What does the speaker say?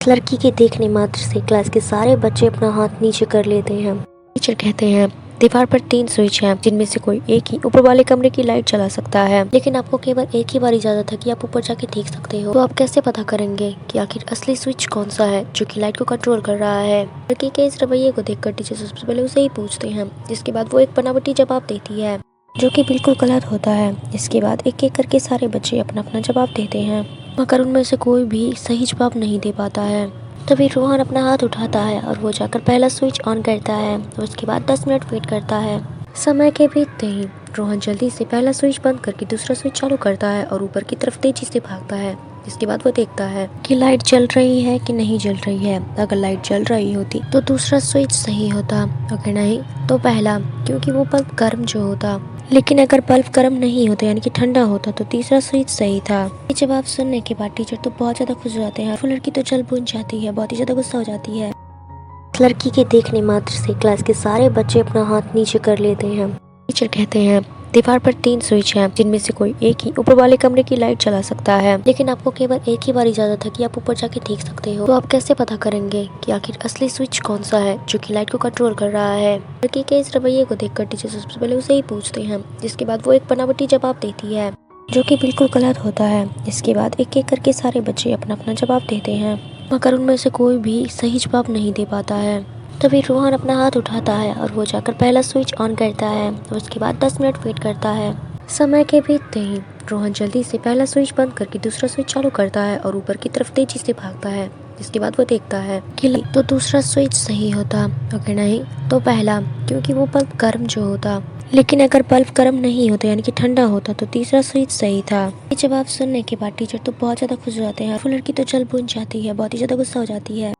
लड़की के देखने मात्र से क्लास के सारे बच्चे अपना हाथ नीचे कर लेते हैं। टीचर कहते हैं दीवार पर 3 स्विच हैं जिनमें से कोई एक ही ऊपर वाले कमरे की लाइट चला सकता है, लेकिन आपको केवल एक ही बार इजाजत है कि आप ऊपर जाके देख सकते हो। तो आप कैसे पता करेंगे कि आखिर असली स्विच कौन सा है जो कि लाइट को कंट्रोल कर रहा है। लड़की के इस रवैये को देखकर टीचर सबसे पहले उसे ही पूछते हैं, जिसके बाद वो एक बनावटी जवाब देती है जो कि बिल्कुल गलत होता है। इसके बाद एक एक करके सारे बच्चे अपना अपना जवाब देते हैं, मगर उनमें से कोई भी सही जवाब नहीं दे पाता है। तभी रोहन अपना हाथ उठाता है और वो जाकर पहला स्विच ऑन करता है और उसके बाद 10 मिनट वेट करता है। समय के बीतते ही रोहन जल्दी से पहला स्विच बंद करके दूसरा स्विच चालू करता है और ऊपर की तरफ तेजी से भागता है। इसके बाद वो देखता है कि लाइट जल रही है कि नहीं जल रही है। अगर लाइट जल रही होती तो दूसरा स्विच सही होता, अगर नहीं तो पहला, क्योंकि वो बल्ब गर्म जो होता। लेकिन अगर बल्ब गर्म नहीं होता यानी कि ठंडा होता तो तीसरा स्विच सही था। ये जवाब सुनने के बाद टीचर तो बहुत ज्यादा खुश हो जाते हैं। वो लड़की तो जल बुझ जाती है, बहुत ही ज्यादा गुस्सा हो जाती है। लड़की के देखने मात्र से क्लास के सारे बच्चे अपना हाथ नीचे कर लेते हैं। टीचर कहते हैं दीवार पर 3 स्विच हैं जिनमें से कोई एक ही ऊपर वाले कमरे की लाइट चला सकता है, लेकिन आपको केवल एक ही बार इजाजत है कि आप ऊपर जाके देख सकते हो। तो आप कैसे पता करेंगे कि आखिर असली स्विच कौन सा है जो कि लाइट को कंट्रोल कर रहा है। लड़की के इस रवैये को देखकर टीचर सबसे पहले उसे ही पूछते हैं, जिसके बाद वो एक बनावटी जवाब देती है जो कि बिल्कुल गलत होता है। इसके बाद एक एक करके सारे बच्चे अपना अपना जवाब देते हैं, मगर उनमें से कोई भी सही जवाब नहीं दे पाता है। तभी रोहन अपना हाथ उठाता है और वो जाकर पहला स्विच ऑन करता है और उसके बाद 10 मिनट वेट करता है। समय के बीतते ही रोहन जल्दी से पहला स्विच बंद करके दूसरा स्विच चालू करता है और ऊपर की तरफ तेजी से भागता है। इसके बाद वो देखता है कि तो दूसरा स्विच सही होता, अगर नहीं तो पहला, क्योंकि वो बल्ब गर्म जो होता। लेकिन अगर बल्ब गर्म नहीं होता यानी कि ठंडा होता तो तीसरा स्विच सही था। ये जवाब सुनने के बाद टीचर तो बहुत ज्यादा खुश हो जाते हैं। वो लड़की तो जल बुझ जाती है, बहुत ही ज्यादा गुस्सा हो जाती है।